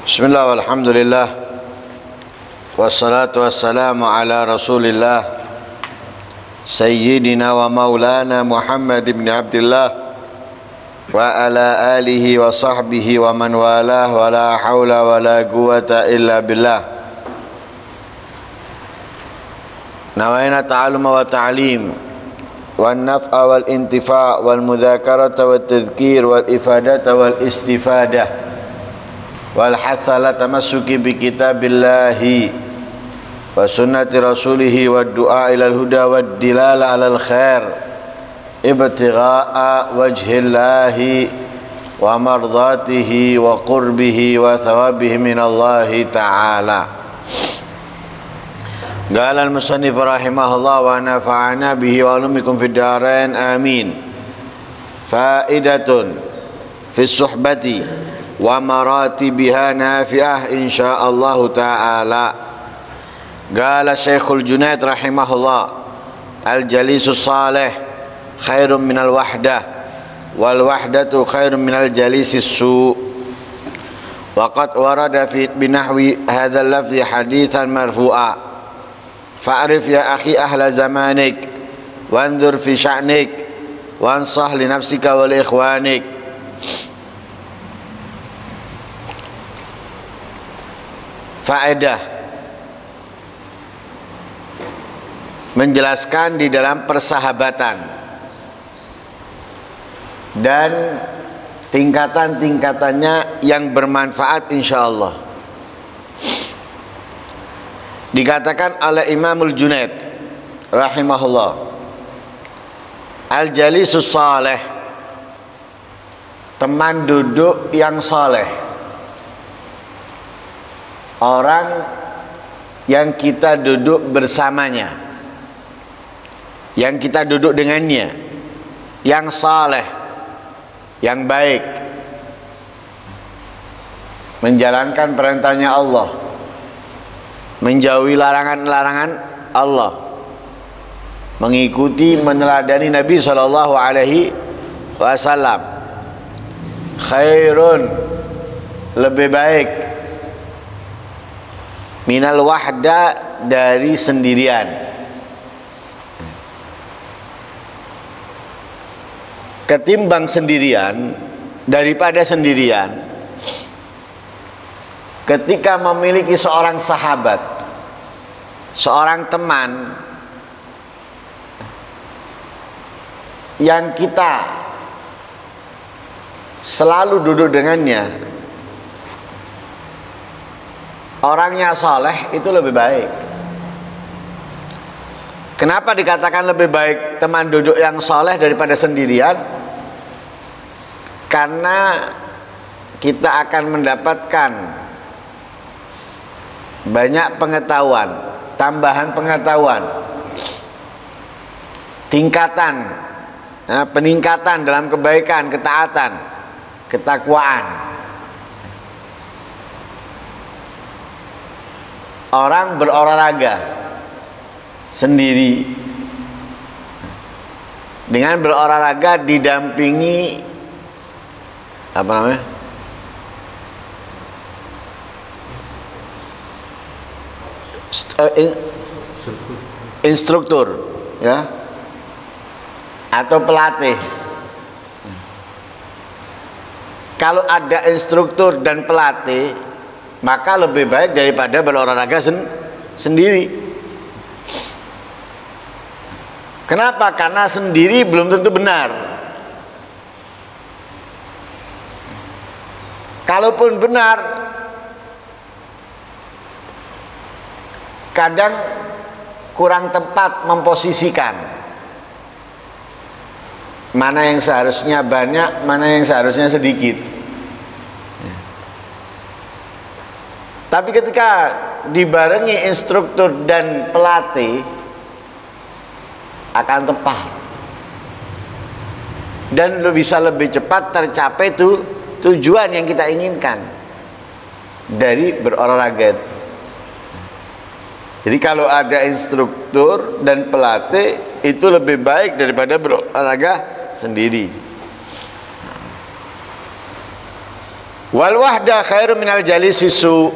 Bismillah walhamdulillah wassalatu wassalamu ala rasulillah Sayyidina wa maulana Muhammad ibn Abdullah wa ala alihi wa sahbihi wa man walah wa la hawla wa la quwata illa billah. Nawaina ta'alluma wa ta'lim wan naf'a wal intifa' wal mudzakarata wat tadhkir wal ifadata wal istifadah wal hatha la tamassuki bi kitabillahi wa sunnati rasulihi wad du'a ilal huda wad dilala alal khair ibtigha'a wajhillahi wa mardatihi wa qurbihi wa thawabihi minallahi ta'ala. Qala al-musannif rahimahullah wa nafa'ana bihi wa ulumikum fid darain amin. Faidatun fi suhbati wa maratibiha nafi'ah insyaallah ta'ala. Qala Syekhul Junaid rahimahullah al-jalisus salih khairun minal wahdah wal wahdatu khairun minal jalisis su'. Wa qad warada fi binahwi hadzal lafzi haditsan marfu'a. Fa'rif ya akhi ahla zamanik wanzur fi sya'nik wansah li nafsika wal ikhwanik. Faedah menjelaskan di dalam persahabatan dan tingkatan-tingkatannya yang bermanfaat insyaallah. Dikatakan oleh Imamul Junaid rahimahullah, al-jalisus saleh, teman duduk yang saleh, orang yang kita duduk bersamanya, yang kita duduk dengannya, yang saleh, yang baik, menjalankan perintahnya Allah, menjauhi larangan-larangan Allah, mengikuti meneladani Nabi sallallahu alaihi wasallam. Khairun, lebih baik, minal wahda, dari sendirian. Ketimbang sendirian, daripada sendirian. Ketika memiliki seorang sahabat, seorang teman yang kita selalu duduk dengannya, orangnya soleh, itu lebih baik. Kenapa dikatakan lebih baik teman duduk yang soleh daripada sendirian? Karena kita akan mendapatkan banyak pengetahuan, tambahan pengetahuan, tingkatan, peningkatan dalam kebaikan, ketaatan, ketakwaan. Orang berolahraga sendiri, dengan berolahraga didampingi apa namanya, instruktur, ya, atau pelatih. Kalau ada instruktur dan pelatih, maka lebih baik daripada berolahraga sendiri. Kenapa? Karena sendiri belum tentu benar. Kalaupun benar, kadang kurang tepat memposisikan mana yang seharusnya banyak, mana yang seharusnya sedikit. Tapi ketika dibarengi instruktur dan pelatih, akan tepat dan bisa lebih cepat tercapai tujuan yang kita inginkan dari berolahraga. Jadi kalau ada instruktur dan pelatih, itu lebih baik daripada berolahraga sendiri. Wal wahda khairu minal jalisi su.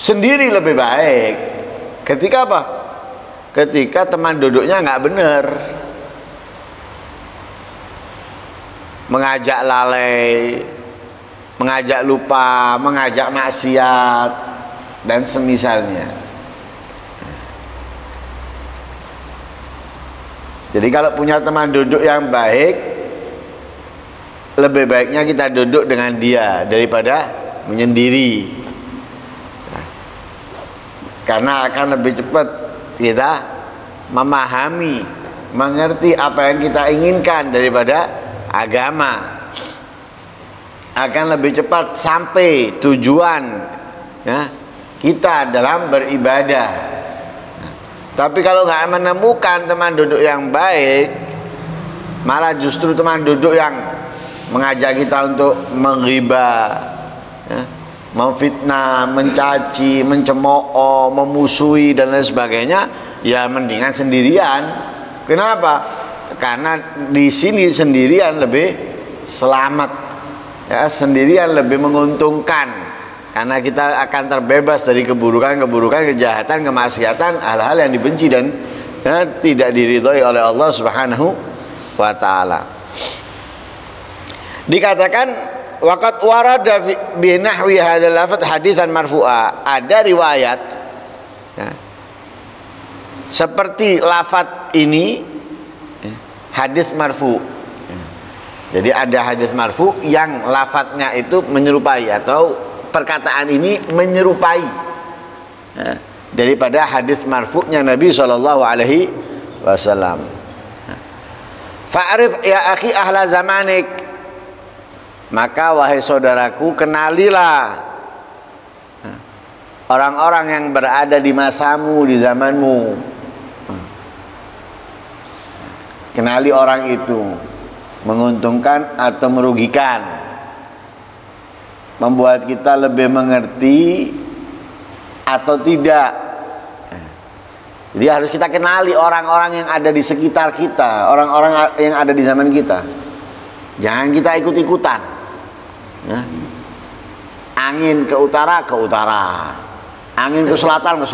Sendiri lebih baik. Ketika apa? Ketika teman duduknya nggak benar, mengajak lalai, mengajak lupa, mengajak maksiat dan semisalnya. Jadi kalau punya teman duduk yang baik, lebih baiknya kita duduk dengan dia daripada menyendiri. Karena akan lebih cepat kita memahami, mengerti apa yang kita inginkan daripada agama. Akan lebih cepat sampai tujuan ya, kita dalam beribadah. Tapi kalau nggak menemukan teman duduk yang baik, malah justru teman duduk yang mengajak kita untuk menghibah, ya, memfitnah, mencaci, mencemooh, memusuhi dan lain sebagainya, ya mendingan sendirian. Kenapa? Karena di sini sendirian lebih selamat, ya, sendirian lebih menguntungkan. Karena kita akan terbebas dari keburukan-keburukan, kejahatan, kemaksiatan, hal-hal yang dibenci dan ya, tidak diridhoi oleh Allah Subhanahu wa taala. Dikatakan waqad warada bi nahwi hadzal lafaz hadisan marfu'a. Ada riwayat ya, seperti lafaz ini ya, hadis marfu. Jadi ada hadis marfu yang lafaznya itu menyerupai atau perkataan ini menyerupai ya, daripada hadis marfu'nya Nabi sallallahu alaihi wasallam. Fa'rif ya akhi ahla zamanik, maka wahai saudaraku kenalilah orang-orang yang berada di masamu, di zamanmu. Kenali orang itu menguntungkan atau merugikan, membuat kita lebih mengerti atau tidak. Jadi harus kita kenali orang-orang yang ada di sekitar kita, orang-orang yang ada di zaman kita. Jangan kita ikut-ikutan ya. Angin ke utara, angin ke selatan,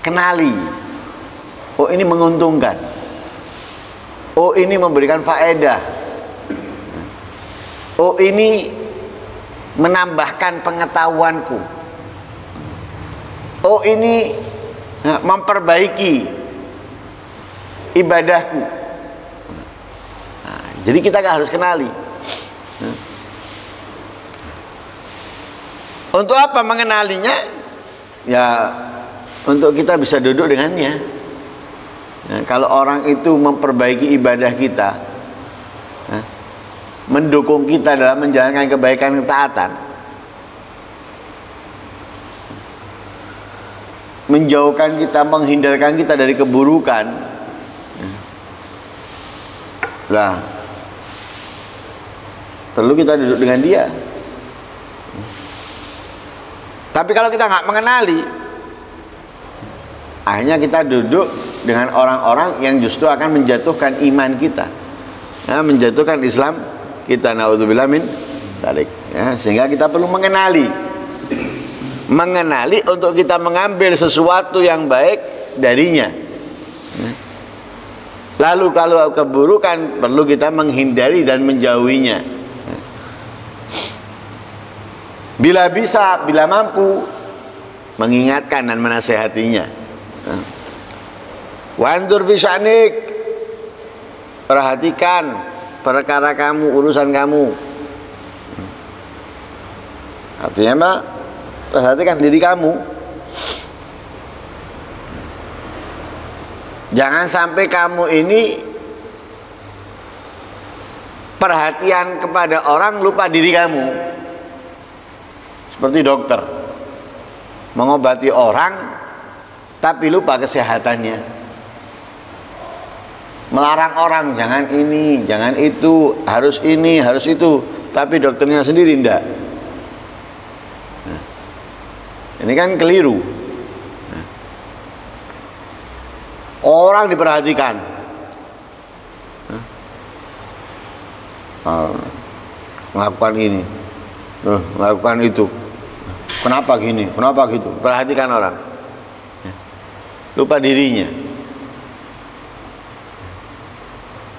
kenali. Oh ini menguntungkan, oh ini memberikan faedah, oh ini menambahkan pengetahuanku, oh ini memperbaiki ibadahku. Nah, jadi kita harus kenali. Untuk apa mengenalinya? Ya untuk kita bisa duduk dengannya. Nah, kalau orang itu memperbaiki ibadah kita, mendukung kita dalam menjalankan kebaikan, ketaatan, menjauhkan kita, menghindarkan kita dari keburukan, lah perlu kita duduk dengan dia. Tapi kalau kita nggak mengenali, akhirnya kita duduk dengan orang-orang yang justru akan menjatuhkan iman kita, ya, menjatuhkan Islam kita, naudzubillah min dzalik, ya, sehingga kita perlu mengenali untuk kita mengambil sesuatu yang baik darinya. Lalu kalau keburukan perlu kita menghindari dan menjauhinya. Bila bisa, bila mampu, mengingatkan dan menasehatinya. Wandur fi sya'nik, perhatikan perkara kamu, urusan kamu. Artinya apa? Perhatikan diri kamu. Jangan sampai kamu ini perhatian kepada orang, lupa diri kamu. Seperti dokter mengobati orang tapi lupa kesehatannya, melarang orang jangan ini, jangan itu, harus ini, harus itu, tapi dokternya sendiri enggak. Nah, ini kan keliru. Nah, orang diperhatikan, melakukan ini, melakukan itu. Kenapa gini? Kenapa gitu? Perhatikan orang. Lupa dirinya.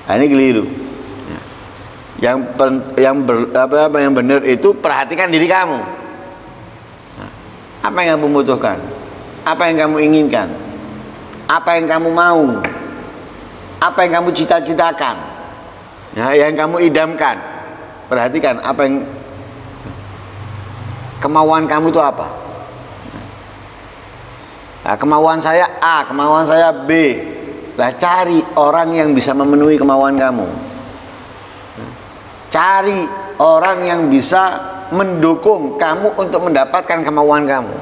Nah, ini keliru. Yang benar itu perhatikan diri kamu. Apa yang kamu butuhkan? Apa yang kamu inginkan? Apa yang kamu mau? Apa yang kamu cita-citakan? Yang kamu idamkan. Perhatikan apa yang kemauan kamu itu apa? Nah, kemauan saya A, kemauan saya B. Lah cari orang yang bisa memenuhi kemauan kamu. Cari orang yang bisa mendukung kamu untuk mendapatkan kemauan kamu.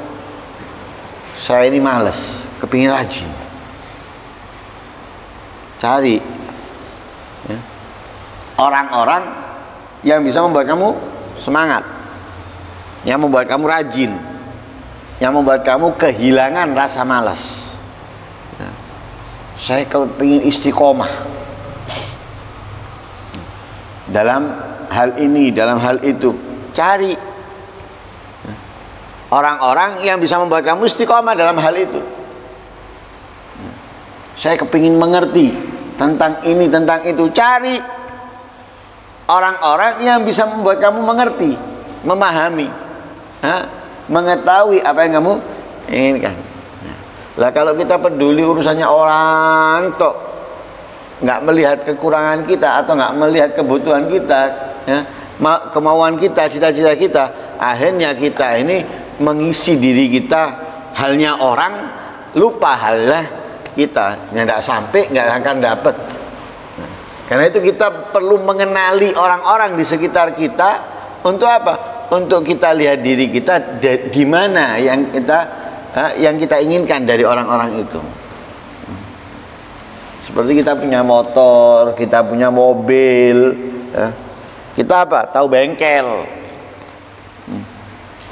Saya ini males, kepingin rajin. Cari orang-orang yang bisa membuat kamu semangat, yang membuat kamu rajin, yang membuat kamu kehilangan rasa malas. Saya kepingin istiqomah dalam hal ini, dalam hal itu. Cari orang-orang yang bisa membuat kamu istiqomah dalam hal itu. Saya kepingin mengerti tentang ini, tentang itu. Cari orang-orang yang bisa membuat kamu mengerti, memahami, mengetahui apa yang kamu inginkan. Lah kalau kita peduli urusannya orang tok, nggak melihat kekurangan kita atau nggak melihat kebutuhan kita, kemauan kita, cita-cita kita, akhirnya kita ini mengisi diri kita halnya orang, lupa halnya kita. Nggak sampai, nggak akan dapat. Karena itu kita perlu mengenali orang-orang di sekitar kita. Untuk apa? Untuk kita lihat diri kita gimana yang kita inginkan dari orang-orang itu. Seperti kita punya motor, kita punya mobil, kita apa? Tahu bengkel.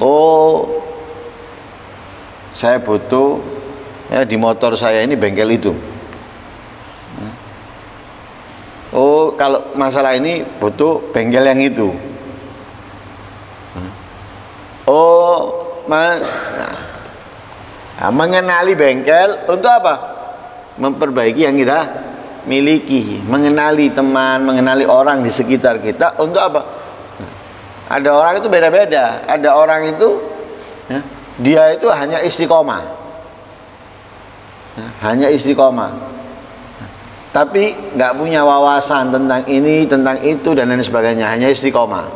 Oh, saya butuh di motor saya ini bengkel itu. Oh, kalau masalah ini butuh bengkel yang itu. Oh, mengenali bengkel untuk apa? Memperbaiki yang kita miliki. Mengenali teman, mengenali orang di sekitar kita untuk apa? Ada orang itu beda-beda. Ada orang itu dia itu hanya istiqomah, hanya istiqomah, tapi nggak punya wawasan tentang ini, tentang itu, dan lain sebagainya. Hanya istiqomah.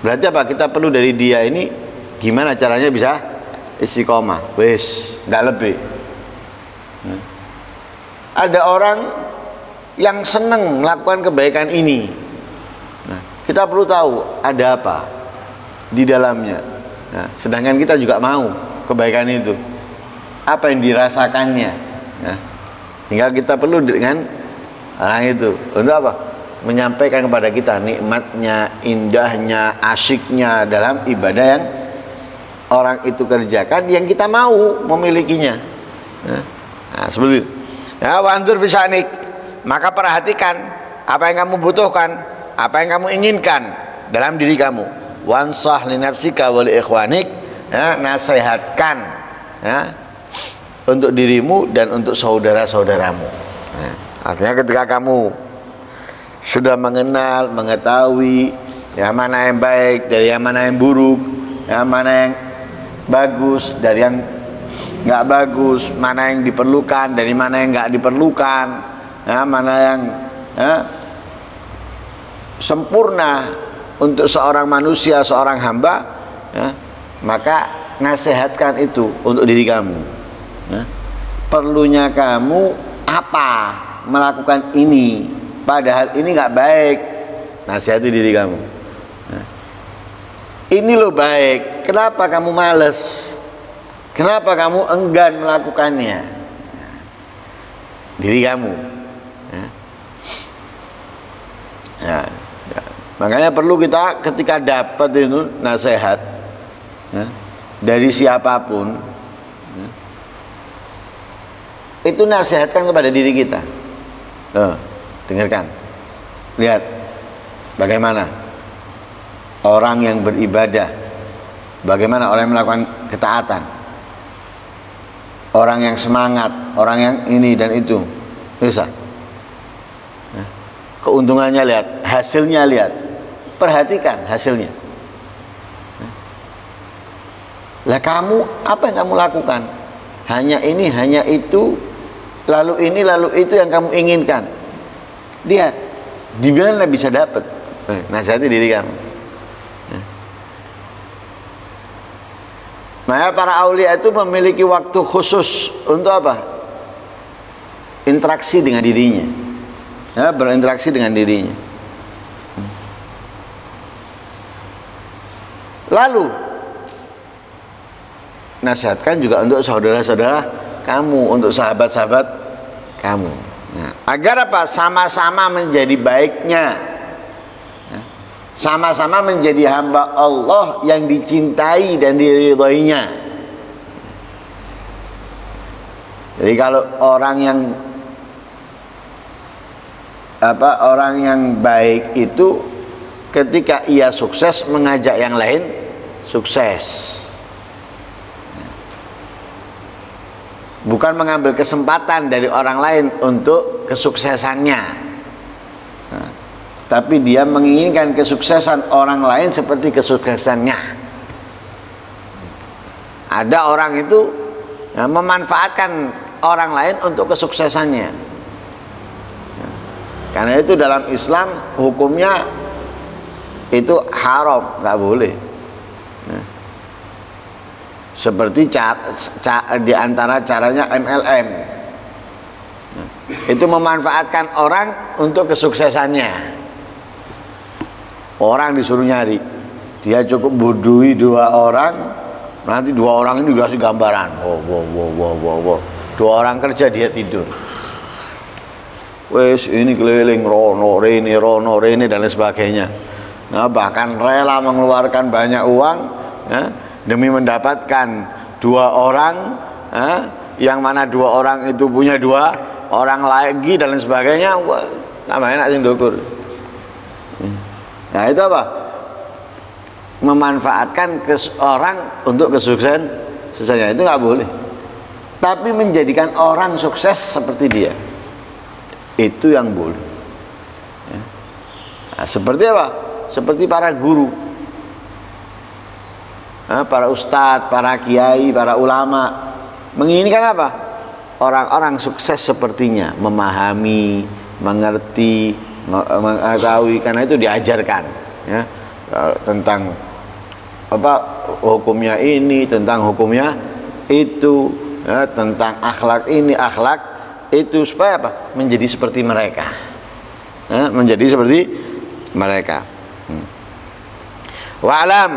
Berarti apa? Kita perlu dari dia ini gimana caranya bisa istiqomah. Wes, nggak lebih. Ada orang yang senang melakukan kebaikan ini. Nah, kita perlu tahu ada apa di dalamnya. Nah, sedangkan kita juga mau kebaikan itu. Apa yang dirasakannya? Nah, tinggal kita perlu dengan orang itu untuk apa? Menyampaikan kepada kita nikmatnya, indahnya, asyiknya dalam ibadah yang orang itu kerjakan, yang kita mau memilikinya. Nah, seperti itu. Ya, wandur fisanik, maka perhatikan apa yang kamu butuhkan, apa yang kamu inginkan dalam diri kamu. Wansah li nafsika wa li ikhwanik, nasihatkan untuk dirimu dan untuk saudara-saudaramu. Artinya ketika kamu sudah mengenal, mengetahui mana yang baik dari yang mana yang buruk, mana yang bagus dari yang nggak bagus, mana yang diperlukan dari mana yang nggak diperlukan, mana yang sempurna untuk seorang manusia, seorang hamba, maka nasihatkan itu untuk diri kamu. Perlunya kamu apa melakukan ini, padahal ini nggak baik. Nasihati diri kamu. Ini loh baik, kenapa kamu males? Kenapa kamu enggan melakukannya? Diri kamu. Makanya perlu kita ketika dapat itu nasihat dari siapapun, itu nasihatkan kepada diri kita. Dengarkan, lihat bagaimana orang yang beribadah, bagaimana orang yang melakukan ketaatan, orang yang semangat, orang yang ini dan itu, bisa. Keuntungannya lihat, hasilnya lihat, perhatikan hasilnya. Lah kamu, apa yang kamu lakukan? Hanya ini, hanya itu, lalu ini, lalu itu yang kamu inginkan. Lihat, di mana bisa dapat? Nasihati diri kamu. Maka para aulia itu memiliki waktu khusus untuk apa? Interaksi dengan dirinya, ya, berinteraksi dengan dirinya. Lalu nasihatkan juga untuk saudara-saudara kamu, untuk sahabat-sahabat kamu. Nah, agar apa? Sama-sama menjadi baiknya, sama-sama menjadi hamba Allah yang dicintai dan diridhoinya. Jadi kalau orang yang baik itu ketika ia sukses mengajak yang lain sukses. Bukan mengambil kesempatan dari orang lain untuk kesuksesannya, tapi dia menginginkan kesuksesan orang lain seperti kesuksesannya. Ada orang itu memanfaatkan orang lain untuk kesuksesannya. Karena itu dalam Islam hukumnya itu haram, nggak boleh. Seperti di antara caranya MLM, itu memanfaatkan orang untuk kesuksesannya. Orang disuruh nyari, dia cukup bodohi 2 orang, nanti 2 orang ini dikasih gambaran, wow. 2 orang kerja, dia tidur. Wes ini keliling rono rene dan lain sebagainya. Nah, bahkan rela mengeluarkan banyak uang, ya, demi mendapatkan 2 orang, yang mana 2 orang itu punya 2 orang lagi dan lain sebagainya. Wah, tambah enak sing ndukur. Nah, itu apa? Memanfaatkan orang untuk kesuksesan sesanya, itu nggak boleh. Tapi menjadikan orang sukses seperti dia, itu yang boleh. Nah, seperti apa? Seperti para guru, para ustadz, para kiai, para ulama menginginkan apa? Orang-orang sukses sepertinya, memahami, mengerti, mengetahui, karena itu diajarkan, ya, tentang apa hukumnya ini, tentang hukumnya itu, ya, tentang akhlak ini, akhlak itu, supaya apa? Menjadi seperti mereka, ya, menjadi seperti mereka. Wa'lam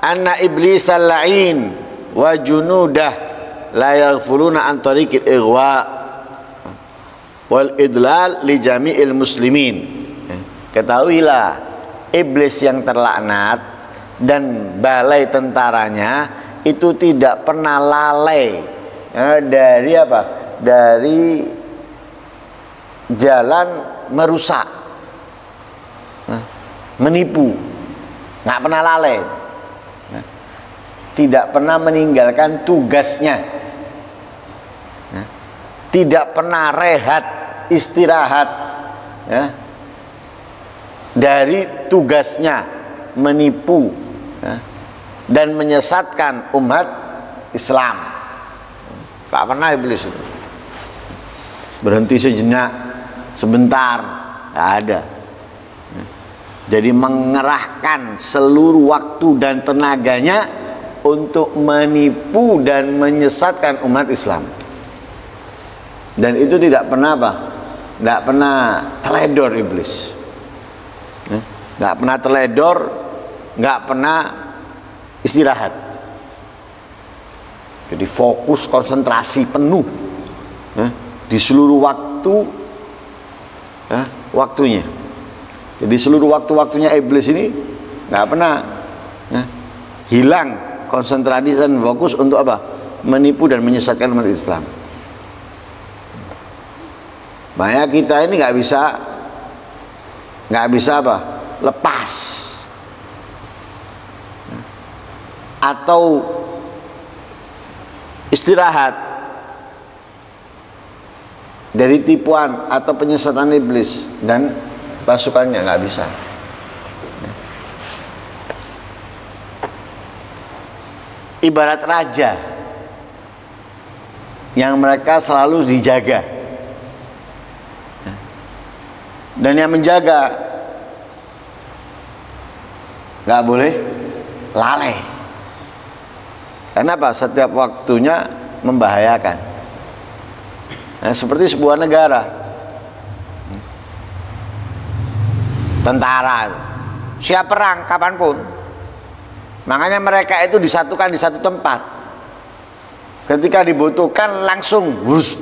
anna iblis al-la'in wa junudah la yaghfuluna an tariqil ighwa wal idlal li jami'il muslimin. Ketahuilah, iblis yang terlaknat dan balai tentaranya itu tidak pernah lalai, ya, dari apa? Dari jalan merusak, menipu, nggak pernah lalai, tidak pernah meninggalkan tugasnya, tidak pernah rehat, istirahat, ya, dari tugasnya menipu, ya, dan menyesatkan umat Islam. Tak pernah iblis itu berhenti sejenak, sebentar, nggak ada. Jadi mengerahkan seluruh waktu dan tenaganya untuk menipu dan menyesatkan umat Islam. Dan itu tidak pernah apa? Tidak pernah teledor iblis. Tidak pernah teledor, nggak pernah istirahat. Jadi fokus, konsentrasi penuh, di seluruh waktu, waktunya. Jadi seluruh waktu-waktunya iblis ini nggak pernah, hilang konsentrasi dan fokus untuk apa? Menipu dan menyesatkan umat Islam. Makanya kita ini nggak bisa apa? Lepas atau istirahat dari tipuan atau penyesatan iblis dan pasukannya, nggak bisa. Ibarat raja yang mereka selalu dijaga, dan yang menjaga nggak boleh lalai. Kenapa? Setiap waktunya membahayakan. Nah, seperti sebuah negara, tentara siap perang kapanpun. Makanya mereka itu disatukan di satu tempat. Ketika dibutuhkan langsung wus.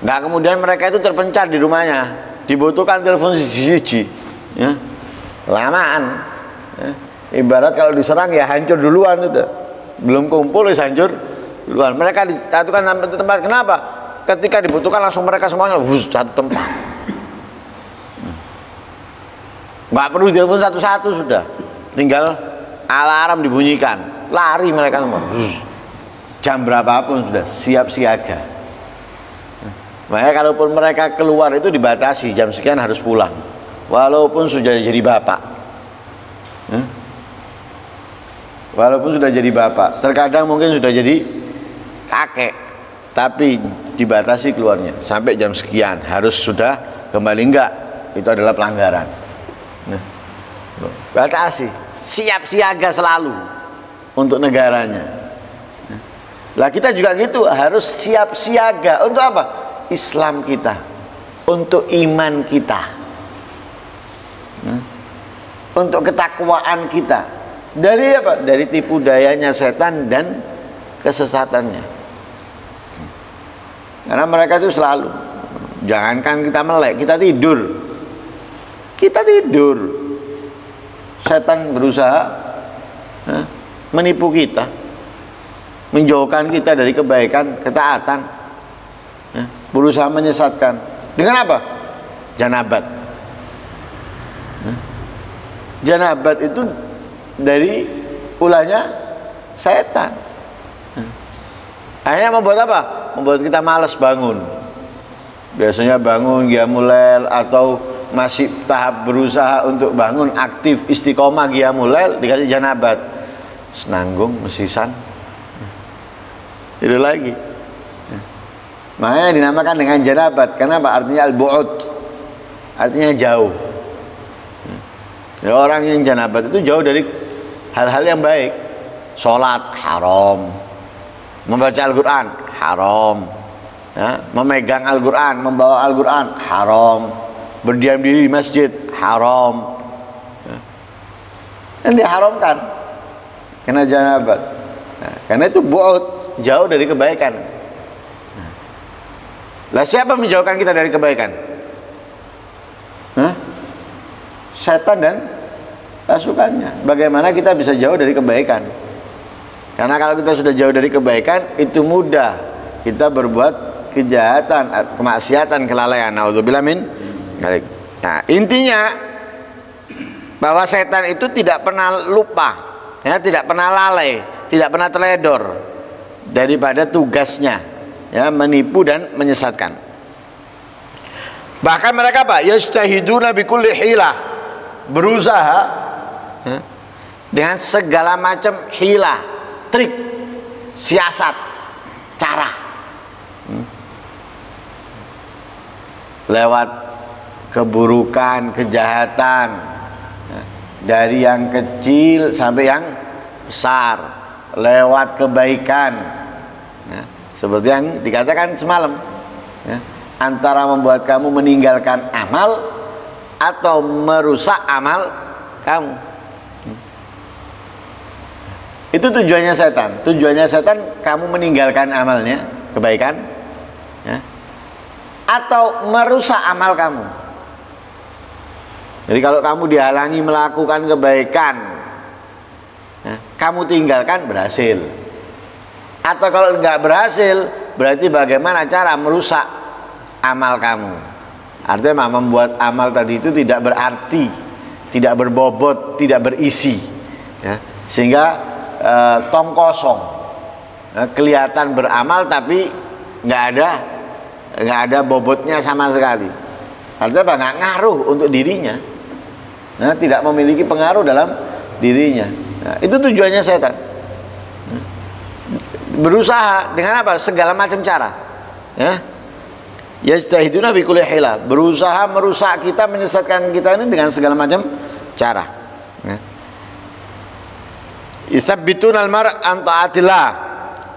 Nggak kemudian mereka itu terpencar di rumahnya, dibutuhkan telepon siji-siji, ya. Lamaan, ya. Ibarat kalau diserang ya hancur duluan sudah. Belum kumpul ya hancur duluan. Mereka disatukan sampai tempat. Kenapa? Ketika dibutuhkan langsung mereka semuanya wus, satu tempat. Nggak perlu telepon satu-satu sudah, tinggal alarm dibunyikan, lari mereka semua. Jam berapapun sudah siap siaga. Makanya kalaupun mereka keluar itu dibatasi, jam sekian harus pulang, walaupun sudah jadi bapak. Walaupun sudah jadi bapak, terkadang mungkin sudah jadi kakek, tapi dibatasi keluarnya sampai jam sekian harus sudah kembali. Enggak, itu adalah pelanggaran. Batasi, siap siaga selalu untuk negaranya. Lah kita juga gitu, harus siap siaga untuk apa? Islam kita, untuk iman kita, untuk ketakwaan kita. Dari apa? Dari tipu dayanya setan dan kesesatannya. Karena mereka itu selalu, jangankan kita melek, kita tidur. Kita tidur, setan berusaha menipu kita, menjauhkan kita dari kebaikan, ketaatan, berusaha menyesatkan. Dengan apa? Janabat. Janabat itu dari ulahnya setan. Akhirnya membuat apa? Membuat kita malas bangun. Biasanya bangun qiyamul lail atau masih tahap berusaha untuk bangun aktif istiqomah qiyamul lail, dikasih janabat, senanggung, mesisan, itu lagi. Makanya dinamakan dengan janabat. Kenapa? Artinya al-bu'ud, artinya jauh. Ya, orang yang janabat itu jauh dari hal-hal yang baik. Sholat haram, membaca Al-Quran haram, ya, memegang Al-Quran, membawa Al-Quran haram, berdiam diri di masjid haram, dan diharamkan karena janabat. Karena itu bu'ud, jauh dari kebaikan. Lah siapa menjauhkan kita dari kebaikan? Setan dan pasukannya. Bagaimana kita bisa jauh dari kebaikan? Karena kalau kita sudah jauh dari kebaikan, itu mudah kita berbuat kejahatan, kemaksiatan, kelalaian. Nauzubillah min. Nah, intinya bahwa setan itu tidak pernah lupa, ya, tidak pernah lalai, tidak pernah teledor daripada tugasnya, ya, menipu dan menyesatkan. Bahkan mereka apa? Yastahiduna bikulli hilah, berusaha, ya, dengan segala macam hilah, trik, siasat, cara, lewat keburukan, kejahatan, dari yang kecil sampai yang besar, lewat kebaikan, ya, seperti yang dikatakan semalam, ya, antara membuat kamu meninggalkan amal atau merusak amal kamu. Itu tujuannya setan. Tujuannya setan kamu meninggalkan amalnya, kebaikan, ya, atau merusak amal kamu. Jadi kalau kamu dihalangi melakukan kebaikan, ya, kamu tinggalkan, berhasil. Atau kalau nggak berhasil, berarti bagaimana cara merusak amal kamu. Artinya membuat amal tadi itu tidak berarti, tidak berbobot, tidak berisi, ya, sehingga tong kosong, kelihatan beramal tapi nggak ada bobotnya sama sekali. Artinya apa? Nggak ngaruh untuk dirinya, tidak memiliki pengaruh dalam dirinya. Nah, itu tujuannya setan. Berusaha dengan apa? Segala macam cara. Ya. Yajtahiduna bi kulli hila. Berusaha merusak kita, menyesatkan kita ini dengan segala macam cara. Ya. Yuthabbituna al-mar' an ta'atillah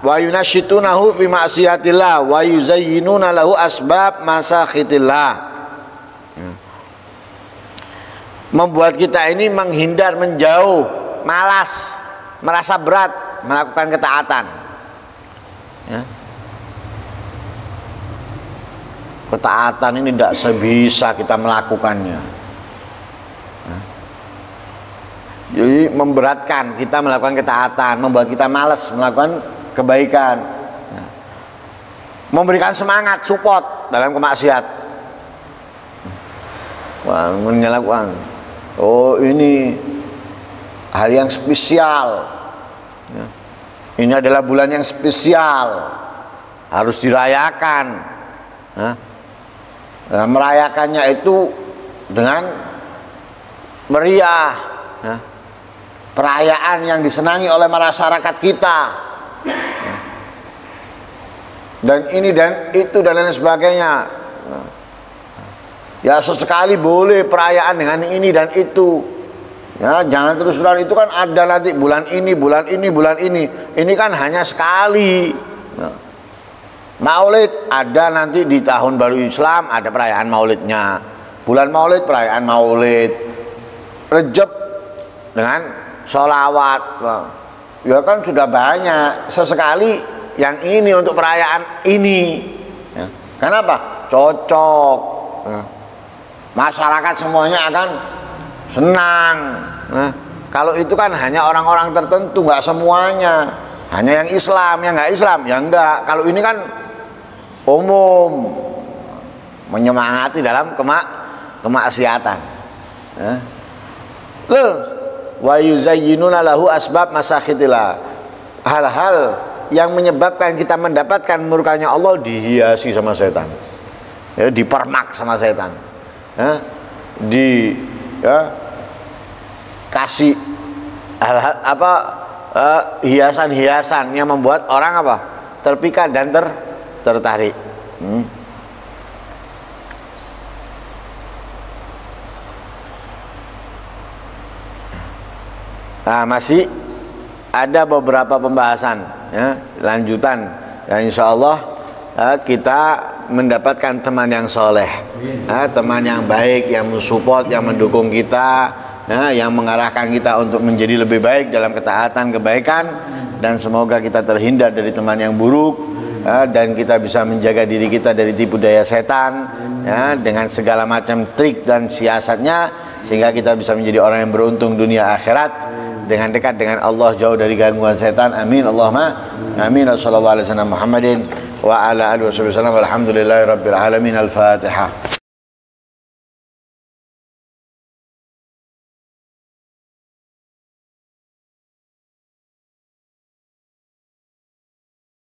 wa yunashitunahu fi ma'siyatillah wa yuzayyinuna lahu asbab masakhitillah. Membuat kita ini menghindar, menjauh, malas, merasa berat melakukan ketaatan. Ya. Ketaatan ini tidak sebisa kita melakukannya. Ya. Jadi memberatkan kita melakukan ketaatan, membuat kita malas melakukan kebaikan. Ya. Memberikan semangat, support dalam kemaksiat. Wah, menyelakukan. Oh, ini hari yang spesial. Ya. Ini adalah bulan yang spesial, harus dirayakan. Ya. Nah, merayakannya itu dengan meriah. Ya. Perayaan yang disenangi oleh masyarakat kita. Ya. Dan ini dan itu dan lain sebagainya. Ya, sesekali boleh perayaan dengan ini dan itu. Ya, jangan terus-terusan, itu kan ada nanti bulan ini, bulan ini, bulan ini. Ini kan hanya sekali. Ya. Maulid ada nanti di tahun baru Islam, ada perayaan maulidnya. Bulan maulid, perayaan maulid. Rejab dengan sholawat. Ya kan sudah banyak. Sesekali yang ini untuk perayaan ini. Ya. Kenapa? Cocok. Ya. Masyarakat semuanya akan senang. Nah, kalau itu kan hanya orang-orang tertentu, nggak semuanya. Hanya yang Islam, yang nggak Islam, ya enggak. Kalau ini kan umum, menyemangati dalam kemaksiatan. Nah. Terus wa yuzayyinuna lahu asbab masakhitillah. Hal-hal yang menyebabkan kita mendapatkan murkanya Allah dihiasi sama setan. Ya, dipermak sama setan. Ya, kasih hal-hal hiasan-hiasan yang membuat orang apa? Terpikat dan tertarik. Nah, masih ada beberapa pembahasan, ya, lanjutan. Ya, insya Allah kita mendapatkan teman yang soleh, teman yang baik, yang mensupport, yang mendukung kita, yang mengarahkan kita untuk menjadi lebih baik dalam ketaatan, kebaikan, dan semoga kita terhindar dari teman yang buruk, dan kita bisa menjaga diri kita dari tipu daya setan, dengan segala macam trik dan siasatnya, sehingga kita bisa menjadi orang yang beruntung dunia akhirat, dengan dekat dengan Allah, jauh dari gangguan setan. Amin Allahumma amin. Sallallahu alaihi wasallam Muhammadin wa ala alihi wasallam. Alhamdulillahirabbil alamin. Al-Fatihah.